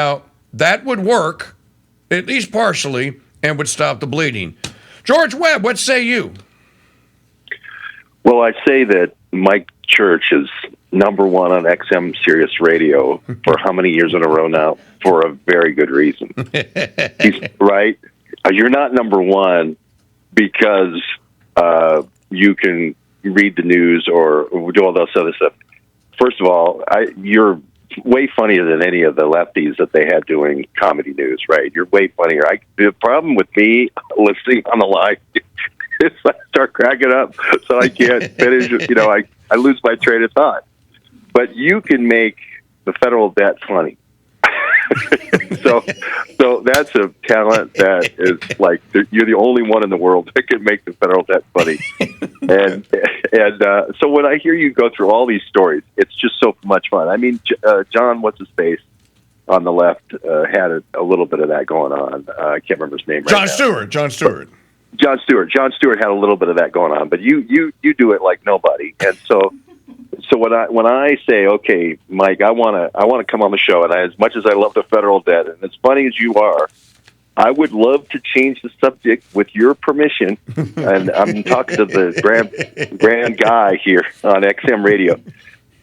Now, that would work, at least partially, and would stop the bleeding. George Webb, what say you? Well, I say that Mike Church is number one on XM Sirius Radio for how many years in a row now? For a very good reason. He's right. You're not number one because you can read the news or do all this other stuff. First of all, you're way funnier than any of the lefties that they had doing comedy news, right? You're way funnier. The problem with me listening on the line is I start cracking up, so I can't finish. I lose my train of thought. But you can make the federal debt funny. so that's a talent that is like you're the only one in the world that can make the federal debt funny. and so when I hear you go through all these stories, it's just so much fun. I mean, John, what's his face on the left had a little bit of that going on. I can't remember his name. Jon Stewart. Jon Stewart had a little bit of that going on, but you do it like nobody. And so when I say, okay, Mike, I want to come on the show, and as much as I love the federal debt, and as funny as you are, I would love to change the subject with your permission. And I'm talking to the grand guy here on XM Radio,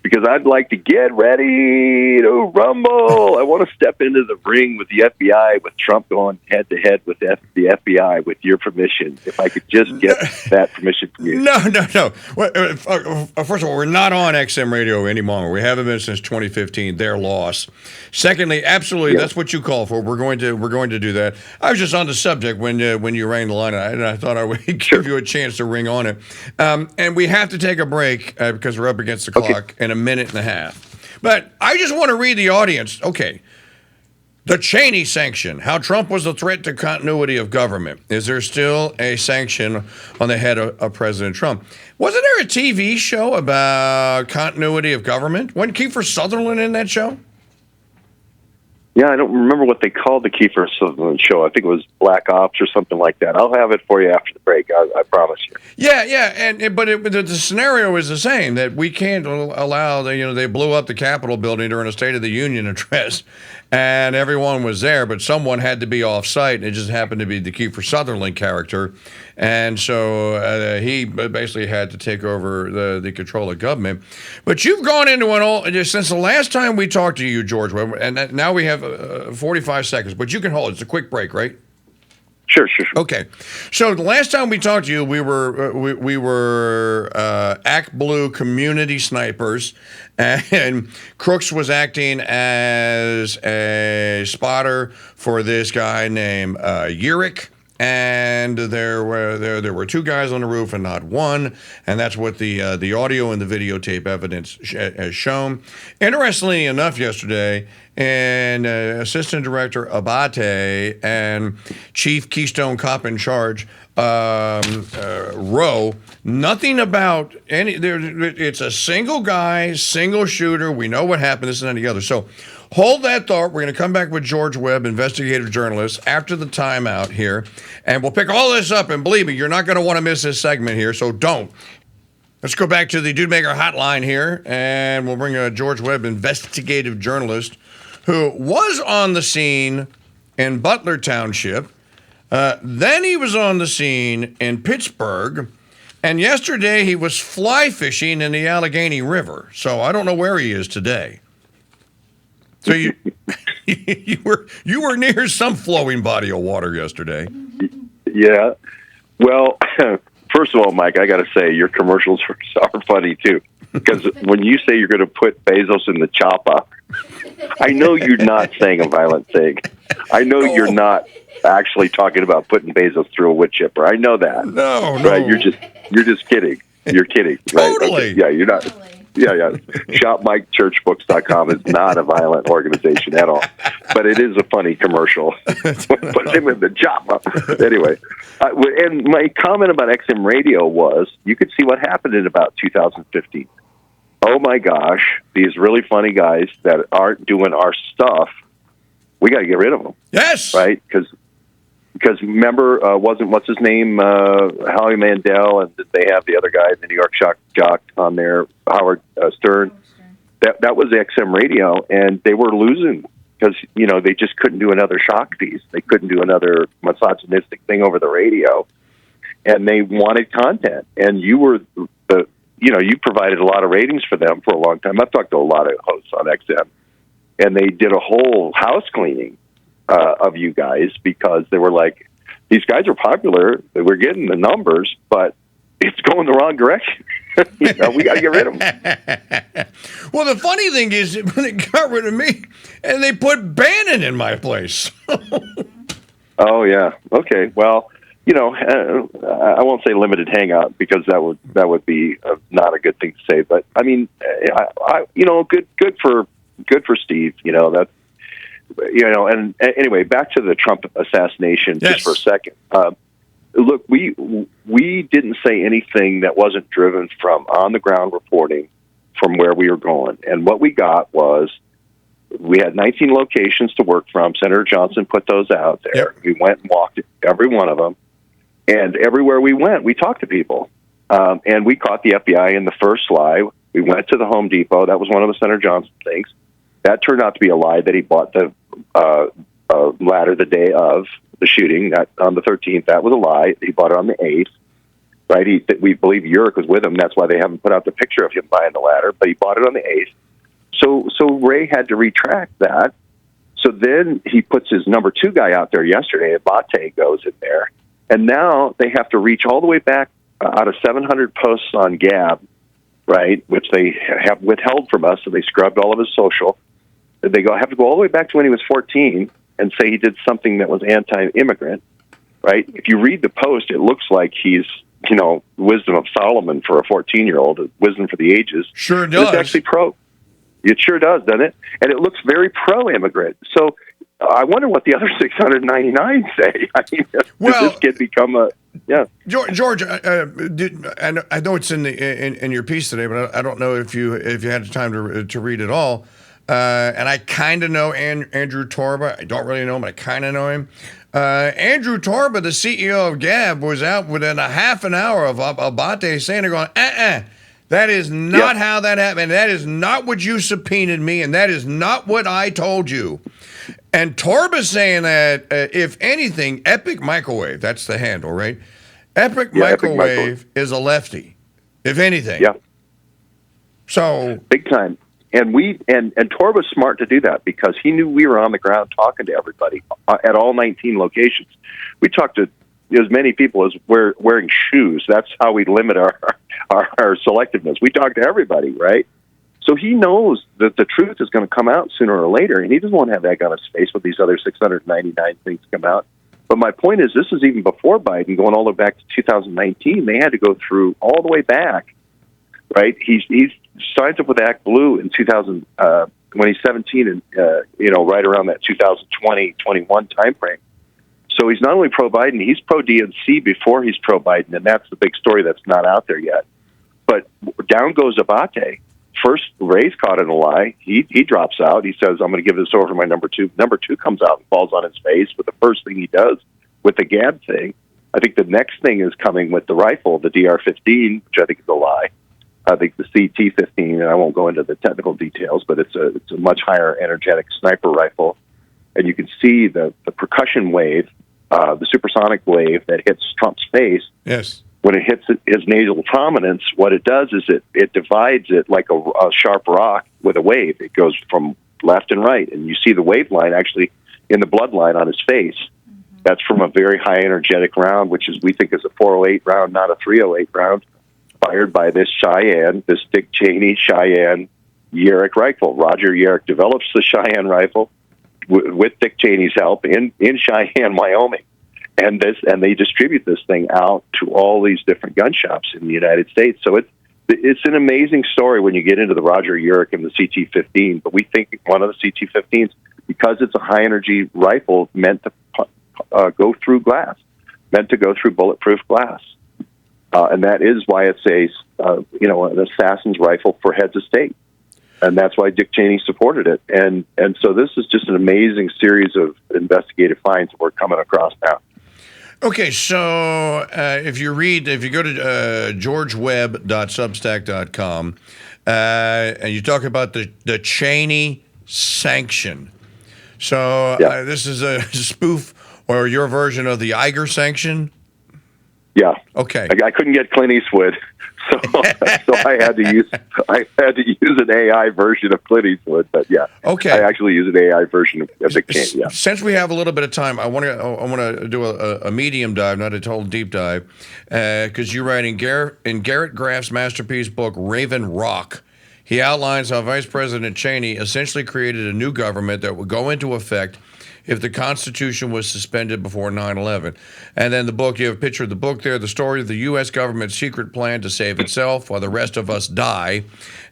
because I'd like to get ready to rumble. I want to step into the ring with the FBI, with Trump going head-to-head with the FBI, with your permission, if I could just get that permission from you. No. First of all, we're not on XM Radio anymore. We haven't been since 2015. Their loss. Secondly, absolutely, That's what you call for. We're going to do that. I was just on the subject when you rang the line, and I thought I would give you a chance to ring on it. And we have to take a break because we're up against the clock in a minute and a half. But I just want to read the audience. Okay. The Cheney sanction, how Trump was a threat to continuity of government. Is there still a sanction on the head of President Trump? Wasn't there a TV show about continuity of government? Wasn't Kiefer Sutherland in that show? Yeah, I don't remember what they called the Kiefer Sutherland show. I think it was Black Ops or something like that. I'll have it for you after the break. I promise you. Yeah, but the scenario is the same, that we can't allow they blew up the Capitol building during a State of the Union address, and everyone was there, but someone had to be off site, and it just happened to be the Kiefer Sutherland character, and so he basically had to take over the control of government. But you've gone into since the last time we talked to you, George Webb, and now we have 45 seconds, but you can hold it. It's a quick break, right? Sure. Okay, so the last time we talked to you, we were Act Blue community snipers, and Crooks was acting as a spotter for this guy named Urick. And there were two guys on the roof and not one, and that's what the audio and the videotape evidence has shown. Interestingly enough, yesterday, and Assistant Director Abate and Chief Keystone Cop in charge Rowe, nothing about any. It's a single guy, single shooter. We know what happened. This and that and the other. So. Hold that thought. We're going to come back with George Webb, investigative journalist, after the timeout here. And we'll pick all this up. And believe me, you're not going to want to miss this segment here, so don't. Let's go back to the Dude Maker hotline here, and we'll bring George Webb, investigative journalist, who was on the scene in Butler Township. Then he was on the scene in Pittsburgh. And yesterday he was fly fishing in the Allegheny River. So I don't know where he is today. So you were near some flowing body of water yesterday. Yeah. Well, first of all, Mike, I got to say your commercials are funny too, because when you say you're going to put Bezos in the chopper, I know you're not saying a violent thing. I know you're not actually talking about putting Bezos through a wood chipper. I know that. No. Right? You're just kidding. You're kidding. Right? Totally. Okay. Yeah, you're not. Totally. Yeah. ShopMikeChurchBooks.com is not a violent organization at all, but it is a funny commercial. Put him in the chopper. Anyway, and my comment about XM Radio was you could see what happened in about 2015. Oh my gosh, these really funny guys that aren't doing our stuff, we got to get rid of them. Yes. Right? Because remember, wasn't what's his name, Howie Mandel, and did they have the other guy, the New York jock on there, Howard Stern? That was XM Radio, and they were losing because they just couldn't do another shock piece. They couldn't do another misogynistic thing over the radio, and they wanted content. And you were you provided a lot of ratings for them for a long time. I've talked to a lot of hosts on XM, and they did a whole house cleaning of you guys because they were like, these guys are popular. We're getting the numbers, but it's going the wrong direction. We got to get rid of them. Well, the funny thing is, when they got rid of me, and they put Bannon in my place. Oh yeah. Okay. Well, I won't say limited hangout because that would be not a good thing to say. But I mean, good for Steve. That's And anyway, back to the Trump assassination just for a second. Look, we didn't say anything that wasn't driven from on the ground reporting from where we were going, and what we got was we had 19 locations to work from. Senator Johnson put those out there. Yep. We went and walked every one of them. And everywhere we went, we talked to people. And we caught the FBI in the first lie. We went to the Home Depot. That was one of the Senator Johnson things. That turned out to be a lie that he bought the ladder the day of the shooting. That on the 13th, that was a lie. He bought it on the 8th, right? We believe Urick was with him. That's why they haven't put out the picture of him buying the ladder. But he bought it on the 8th. So Ray had to retract that. So then he puts his number 2 guy out there yesterday. Abate goes in there. And now they have to reach all the way back out of 700 posts on Gab, right, which they have withheld from us, so they scrubbed all of his social. Have to go all the way back to when he was 14 and say he did something that was anti-immigrant, right? If you read the post, it looks like he's, wisdom of Solomon for a 14-year-old, wisdom for the ages. Sure does. It's actually pro. It sure does, doesn't it? And it looks very pro-immigrant. So I wonder what the other 699 say. I mean, does this kid become a George, I know it's in your piece today, but I don't know if you had time to read it all. And I kind of know Andrew Torba. I don't really know him, but I kind of know him. Andrew Torba, the CEO of Gab, was out within a half an hour of Abate saying, they're going, that is not how that happened. That is not what you subpoenaed me, and that is not what I told you. And Torba's saying that, if anything, Epic Microwave, that's the handle, right? Epic Microwave is a lefty, if anything. Yeah. So big time. And Torba's smart to do that because he knew we were on the ground talking to everybody at all 19 locations. We talked to as many people as wearing shoes. That's how we limit our selectiveness. We talk to everybody, right? So he knows that the truth is going to come out sooner or later, and he doesn't want to have egg on his face with these other 699 things come out. But my point is, this is even before Biden, going all the way back to 2019. They had to go through all the way back, right? He signs up with Act Blue in 2000 when he's 17, and right around that 2020-21 time frame. So he's not only pro-Biden, he's pro-DNC before he's pro-Biden, and that's the big story that's not out there yet. But down goes Abate. First, Ray's caught in a lie. He drops out. He says, I'm going to give this over to my number 2. Number 2 comes out and falls on his face with the first thing he does with the Gab thing. I think the next thing is coming with the rifle, the DR-15, which I think is a lie. I think the CT-15, and I won't go into the technical details, but it's a much higher energetic sniper rifle. And you can see the percussion wave, the supersonic wave that hits Trump's face. Yes. When it hits his nasal prominence, what it does is it divides it like a sharp rock with a wave. It goes from left and right, and you see the wave line actually in the bloodline on his face. Mm-hmm. That's from a very high energetic round, which is we think is a 408 round, not a 308 round, fired by this Dick Cheney Cheyenne Yerrick rifle. Roger Yerrick develops the Cheyenne rifle with Dick Cheney's help in Cheyenne, Wyoming. And they distribute this thing out to all these different gun shops in the United States. So it's an amazing story when you get into the Roger Yerrick and the CT-15. But we think one of the CT-15s, because it's a high energy rifle, meant to go through glass, meant to go through bulletproof glass, and that is why it's an assassin's rifle for heads of state. And that's why Dick Cheney supported it. And so this is just an amazing series of investigative finds that we're coming across now. Okay, so if you go to georgewebb.substack.com, and you talk about the Cheney sanction. So Yeah. this is a spoof or your version of the Iger sanction. Yeah. Okay. I couldn't get Clint Eastwood, so I had to use an AI version of Clint Eastwood. But yeah, Okay. I actually use an AI version of the King. Yeah. Since we have a little bit of time, I want to do a medium dive, not a total deep dive, because you write in Garrett Graff's masterpiece book Raven Rock. He outlines how Vice President Cheney essentially created a new government that would go into effect if the Constitution was suspended before 9/11. And then the book, you have a picture of the book there, the story of the U.S. government's secret plan to save itself while the rest of us die.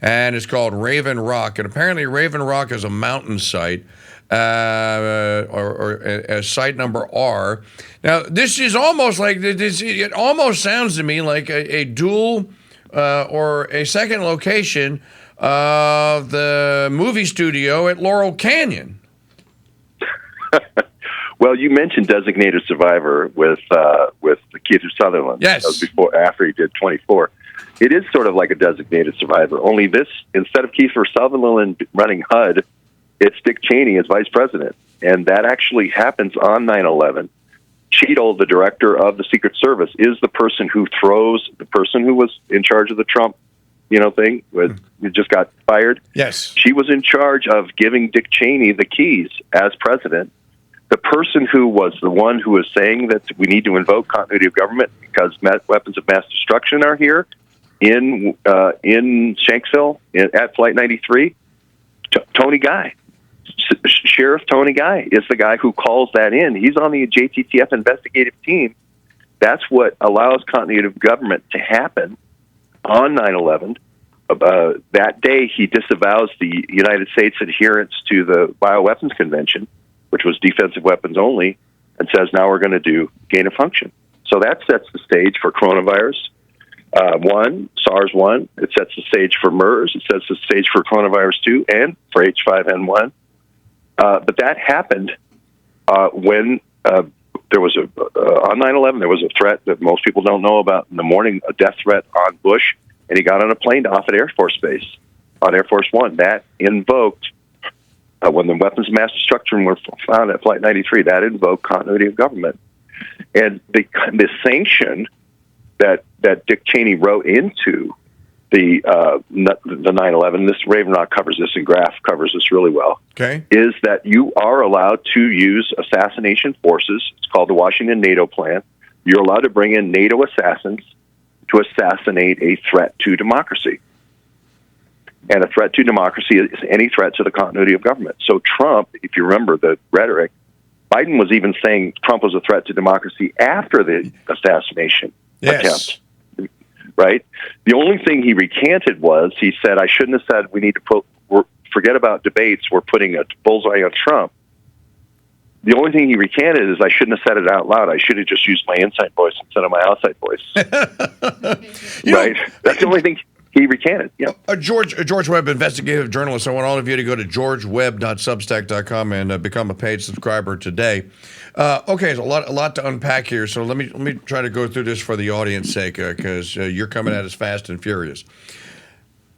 And it's called Raven Rock. And apparently Raven Rock is a mountain site, or site number R. Now, this is almost like, it almost sounds to me like a dual or a second location of the movie studio at Laurel Canyon. Well, you mentioned Designated Survivor with Keith Sutherland. Yes. That was after he did 24. It is sort of like a Designated Survivor, only this, instead of Keith Sutherland running HUD, it's Dick Cheney as vice president. And that actually happens on 9/11. Cheadle, the director of the Secret Service, is the person who the person who was in charge of the Trump, thing, who just got fired. Yes. She was in charge of giving Dick Cheney the keys as president. The person who was the one who was saying that we need to invoke continuity of government because weapons of mass destruction are here in Shanksville at Flight 93, Tony Guy. Sheriff Tony Guy is the guy who calls that in. He's on the JTTF investigative team. That's what allows continuity of government to happen on 9/11. That day, he disavows the United States adherence to the Bioweapons Convention, which was defensive weapons only, and says, now we're going to do gain of function. So that sets the stage for coronavirus 1, SARS-1. It sets the stage for MERS. It sets the stage for coronavirus 2 and for H5N1. But that happened when there was on 9/11, there was a threat that most people don't know about in the morning, a death threat on Bush, and he got on a plane off at Air Force Base on Air Force One. That invoked, when the weapons of mass destruction were found at Flight 93, that invoked continuity of government. And the sanction that Dick Cheney wrote into the 9/11, this Raven Rock covers this, and Graff covers this really well, Okay. is that you are allowed to use assassination forces. It's called the Washington NATO Plan. You're allowed to bring in NATO assassins to assassinate a threat to democracy. And a threat to democracy is any threat to the continuity of government. So Trump, if you remember the rhetoric, Biden was even saying Trump was a threat to democracy after the assassination attempt. Right? The only thing he recanted was he said, I shouldn't have said we need to forget about debates. We're putting a bullseye on Trump. The only thing he recanted is I shouldn't have said it out loud. I should have just used my inside voice instead of my outside voice. Right? That's the only thing he recanted. Yeah. George Webb, investigative journalist. I want all of you to go to georgewebb.substack.com and become a paid subscriber today. Okay, there's a lot to unpack here. So let me try to go through this for the audience sake, because you're coming at us fast and furious.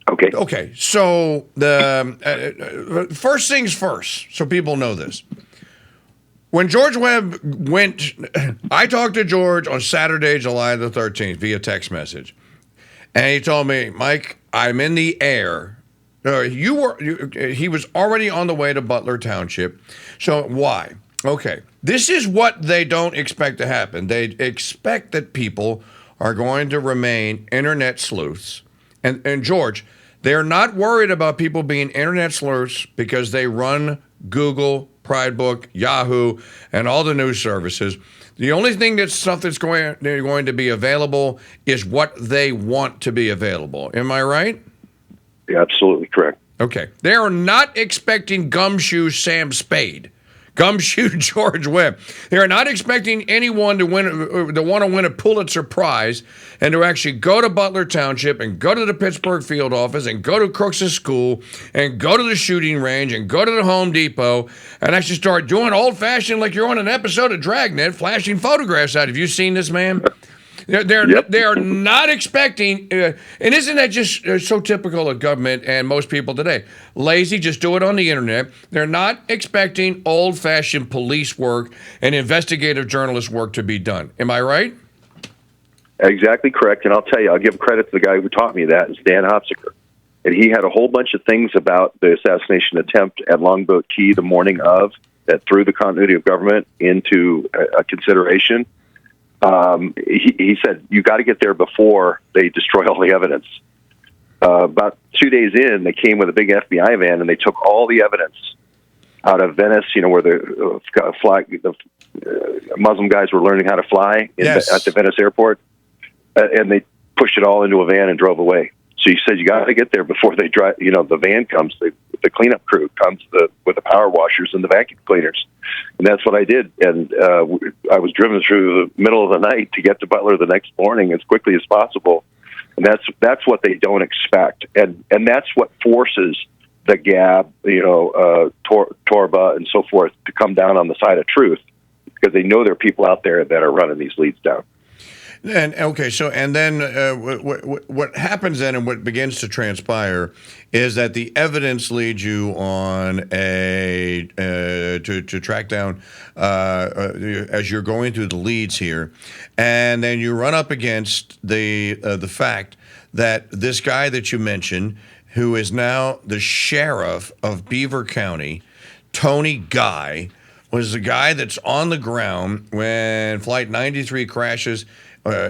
Okay. Okay. So the first things first, so people know this. When George Webb went, I talked to George on Saturday, July the 13th via text message. And he told me, Mike, I'm in the air. He was already on the way to Butler Township. So why? Okay. This is what they don't expect to happen. They expect that people are going to remain internet sleuths. And George, they're not worried about people being internet sleuths because they run Google, Pridebook, Yahoo, and all the news services. The only thing that's going to be available is what they want to be available. Am I right? Yeah, absolutely correct. Okay. They are not expecting gumshoe Sam Spade, gumshoe George Webb. They are not expecting anyone to want to win a Pulitzer Prize and to actually go to Butler Township and go to the Pittsburgh field office and go to Crooks' school and go to the shooting range and go to the Home Depot and actually start doing old-fashioned like you're on an episode of Dragnet, flashing photographs out. Have you seen this, man? They are not expecting, and isn't that just so typical of government and most people today? Lazy, just do it on the internet. They're not expecting old-fashioned police work and investigative journalist work to be done. Am I right? Exactly correct. And I'll tell you, I'll give credit to the guy who taught me that, is Dan Hopsiker. And he had a whole bunch of things about the assassination attempt at Longboat Key the morning of that threw the continuity of government into a consideration. He said, you got to get there before they destroy all the evidence. About 2 days in, they came with a big FBI van and they took all the evidence out of Venice, where the Muslim guys were learning how to fly at the Venice airport. And they pushed it all into a van and drove away. So he said, you got to get there before they drive. The van comes, the cleanup crew comes with the power washers and the vacuum cleaners. And that's what I did. And I was driven through the middle of the night to get to Butler the next morning as quickly as possible. And that's what they don't expect. And that's what forces the Gab, Torba and so forth to come down on the side of truth, because they know there are people out there that are running these leads down. And okay, so and then what happens then, and what begins to transpire, is that the evidence leads you on to track down as you're going through the leads here, and then you run up against the fact that this guy that you mentioned, who is now the sheriff of Beaver County, Tony Guy, was the guy that's on the ground when Flight 93 crashes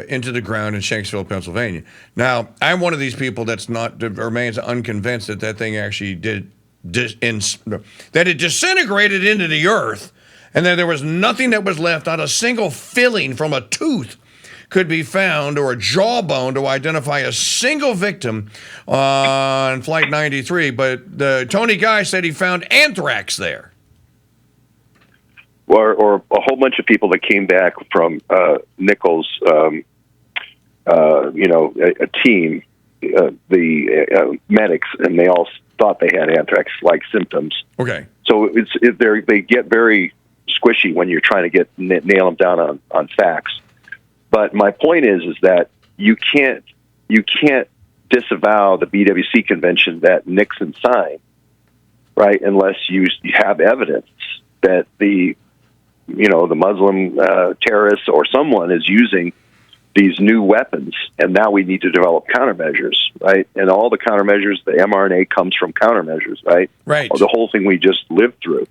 into the ground in Shanksville, Pennsylvania. Now, I'm one of these people remains unconvinced that thing actually that it disintegrated into the earth, and that there was nothing that was left, not a single filling from a tooth could be found, or a jawbone to identify a single victim on Flight 93. But Tony Guy said he found anthrax there. Or a whole bunch of people that came back from Nichols, a team, the medics, and they all thought they had anthrax-like symptoms. Okay. So they get very squishy when you're trying to nail them down on facts. But my point is that you can't disavow the BWC convention that Nixon signed, right? Unless you have evidence that the Muslim terrorists or someone is using these new weapons, and now we need to develop countermeasures, right? And all the countermeasures, the mRNA comes from countermeasures, right? Right. The whole thing we just lived through.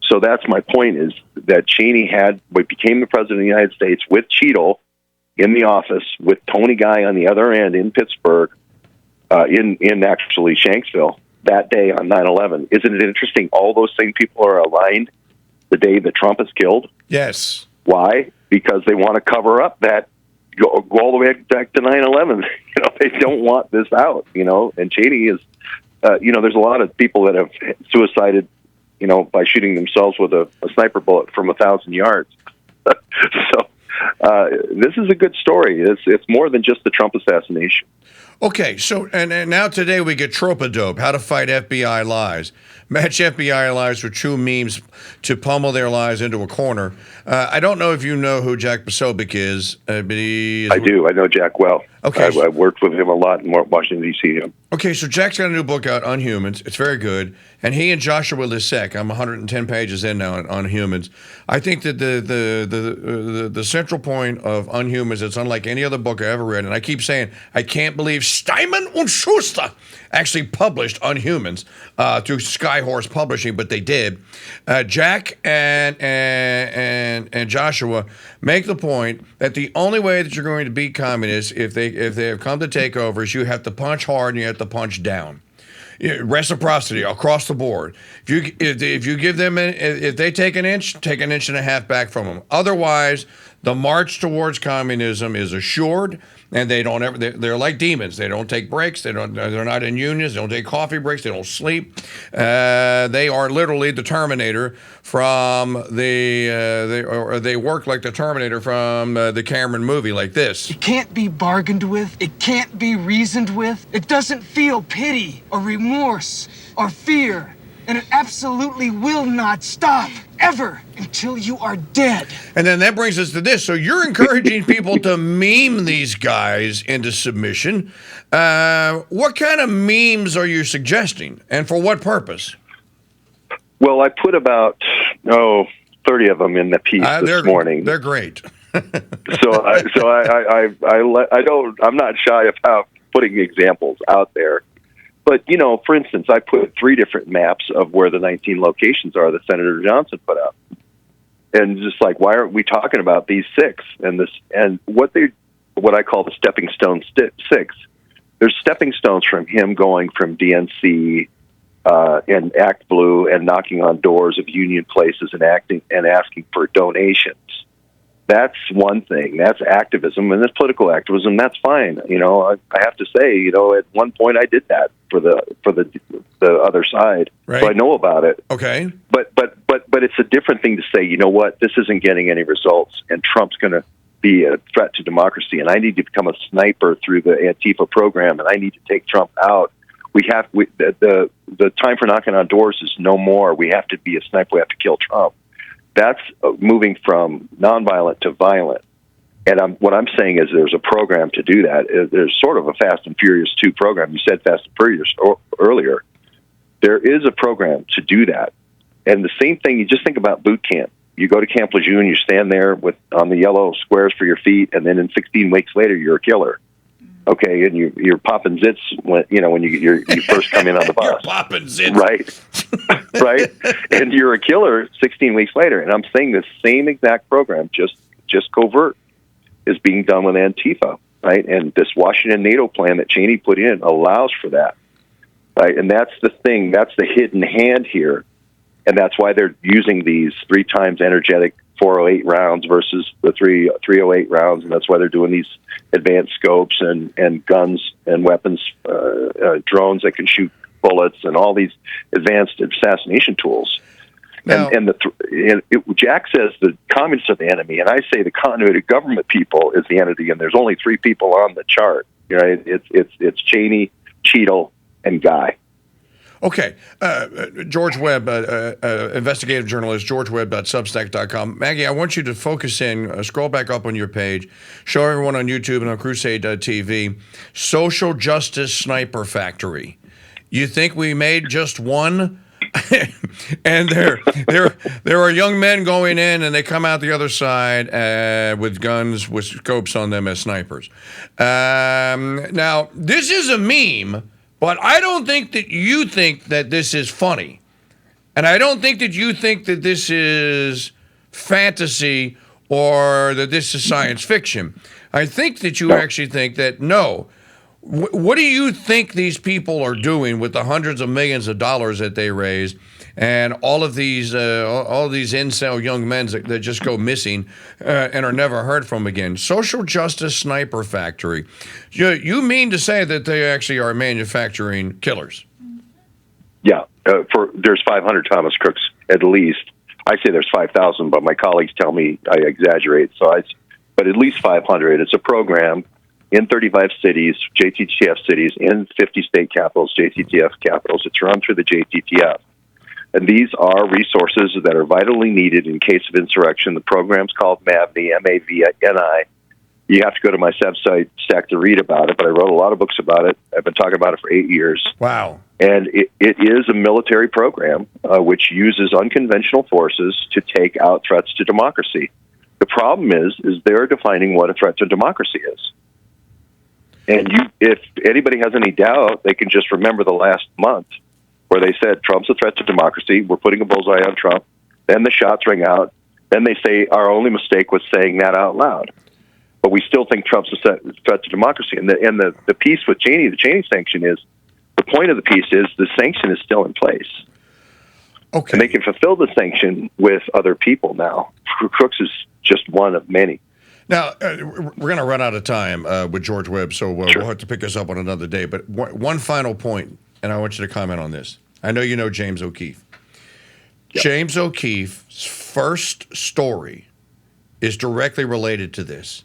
So that's my point, is that Cheney became the president of the United States with Cheadle in the office, with Tony Guy on the other end in Pittsburgh, in actually Shanksville that day on 9/11. Isn't it interesting? All those same people are aligned the day that Trump is killed. Yes. Why? Because they want to cover up that, go all the way back to 9/11. They don't want this out, and Cheney is, there's a lot of people that have suicided, by shooting themselves with a sniper bullet from 1,000 yards. So this is a good story. It's more than just the Trump assassination. Okay, so and now today we get Trope-a-dope, how to fight FBI lies. Match FBI lies with true memes to pummel their lies into a corner. I don't know if you know who Jack Posobiec is, but I do. I know Jack well. Okay. I've worked with him a lot in Washington, D.C. Okay, so Jack's got a new book out on humans. It's very good. And he and Joshua Lisek, I'm 110 pages in now on humans. I think that the central point of Unhumans, it's unlike any other book I ever read. And I keep saying, I can't believe Steinman und Schuster actually published Unhumans through Skyhorse Publishing, but they did. Jack and Joshua make the point that the only way that you're going to beat communists, if they have come to take over, is you have to punch hard and you have to punch down. Reciprocity across the board. If you give them, if they take an inch and a half back from them. Otherwise, the march towards communism is assured, and they don't ever. They're like demons. They don't take breaks. They're not in unions. They don't take coffee breaks. They don't sleep. They are literally the Terminator from they work like the Terminator from the Cameron movie, like this. It can't be bargained with. It can't be reasoned with. It doesn't feel pity or remorse or fear. And it absolutely will not stop, ever, until you are dead. And then that brings us to this. So you're encouraging people to meme these guys into submission. What kind of memes are you suggesting, and for what purpose? Well, I put about 30 of them in the piece this morning. They're great. I'm not shy about putting examples out there. But, for instance, I put 3 different maps of where the 19 locations are that Senator Johnson put up. And just like, why aren't we talking about these 6? And what I call the stepping stone 6. There's stepping stones from him going from DNC and Act Blue and knocking on doors of union places and asking for donations. That's one thing. That's activism, and that's political activism. That's fine. I have to say, at one point I did that for the other side, right. So I know about it. Okay, but it's a different thing to say. You know what? This isn't getting any results, and Trump's going to be a threat to democracy, and I need to become a sniper through the Antifa program, and I need to take Trump out. The time for knocking on doors is no more. We have to be a sniper. We have to kill Trump. That's moving from nonviolent to violent. And what I'm saying is there's a program to do that. There's sort of a Fast and Furious 2 program. You said Fast and Furious earlier. There is a program to do that. And the same thing, you just think about boot camp. You go to Camp Lejeune, you stand there on the yellow squares for your feet, and then in 16 weeks later, you're a killer. Okay, and you're popping zits when you first come in on the bus. You're popping zits, right? And you're a killer 16 weeks later. And I'm saying the same exact program, just covert, is being done with Antifa, right? And this Washington NATO plan that Cheney put in allows for that, right? And that's the thing. That's the hidden hand here, and that's why they're using these 3 times energetic 408 rounds versus the 308 rounds, and that's why they're doing these advanced scopes and guns and weapons, drones that can shoot bullets, and all these advanced assassination tools. Now, Jack says the communists are the enemy, and I say the continuity of government people is the enemy, and there's only 3 people on the chart. It's Cheney, Cheadle, and Guy. Okay. George Webb, investigative journalist, georgewebb.substack.com. Maggie, I want you to focus in, scroll back up on your page, show everyone on YouTube and on Crusade TV, Social Justice Sniper Factory. You think we made just one? And there are young men going in, and they come out the other side with guns with scopes on them as snipers. Now, this is a meme, but I don't think that you think that this is funny. And I don't think that you think that this is fantasy or that this is science fiction. I think that you actually think that, no. What do you think these people are doing with the hundreds of millions of dollars that they raise, and all of these incel young men that just go missing and are never heard from again? Social Justice Sniper Factory. You mean to say that they actually are manufacturing killers? Yeah, there's 500 Thomas Crooks at least. I say there's 5,000, but my colleagues tell me I exaggerate. But at least 500. It's a program in 35 cities, JTTF cities, in 50 state capitals, JTTF capitals. It's run through the JTTF. And these are resources that are vitally needed in case of insurrection. The program's called MAVNI, M-A-V-N-I. You have to go to my website, Stack, to read about it, but I wrote a lot of books about it. I've been talking about it for 8 years. Wow. And it is a military program which uses unconventional forces to take out threats to democracy. The problem is they're defining what a threat to democracy is. And if anybody has any doubt, they can just remember the last month where they said Trump's a threat to democracy. We're putting a bullseye on Trump. Then the shots ring out. Then they say our only mistake was saying that out loud. But we still think Trump's a threat to democracy. And the piece with Cheney, the Cheney sanction is, the point of the piece is the sanction is still in place. Okay. And they can fulfill the sanction with other people now. Crooks is just one of many. Now, we're going to run out of time with George Webb, so Sure. We'll have to pick this up on another day. But one final point, and I want you to comment on this. I know you know James O'Keefe. Yep. James O'Keefe's first story is directly related to this.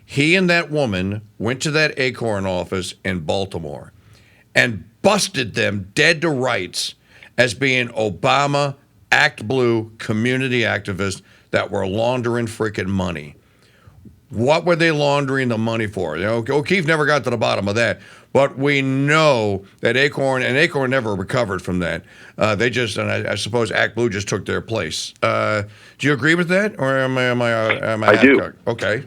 He and that woman went to that Acorn office in Baltimore and busted them dead to rights as being Obama Act Blue community activists that were laundering freaking money. What were they laundering the money for? You know, O'Keefe never got to the bottom of that, but we know that Acorn never recovered from that. They just, and I suppose Act Blue just took their place. Do you agree with that, or am I I do. Okay.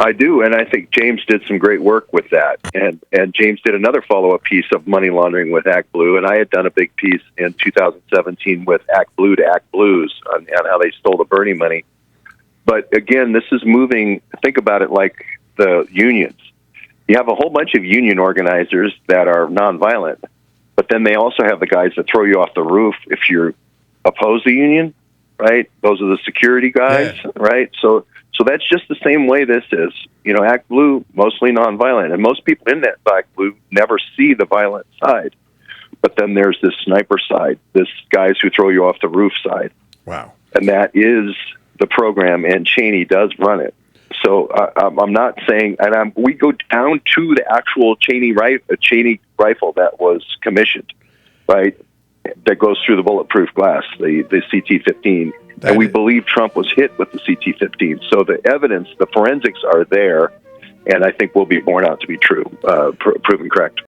I do, and I think James did some great work with that. And James did another follow-up piece of money laundering with Act Blue, and I had done a big piece in 2017 with Act Blue to Act Blues on how they stole the Bernie money. But again, this is moving, think about it like the unions. You have a whole bunch of union organizers that are nonviolent, but then they also have the guys that throw you off the roof if you oppose the union, right? Those are the security guys, right? So that's just the same way this is. You know, Act Blue, mostly nonviolent, and most people in that Act Blue never see the violent side. But then there's this sniper side, this guys who throw you off the roof side. Wow. And that is the program, and Cheney does run it. So I'm not saying, and we go down to the actual Cheney rifle that was commissioned, right? That goes through the bulletproof glass, the CT-15. And we believe Trump was hit with the CT-15. So the evidence, the forensics are there, and I think will be borne out to be true, proven correct.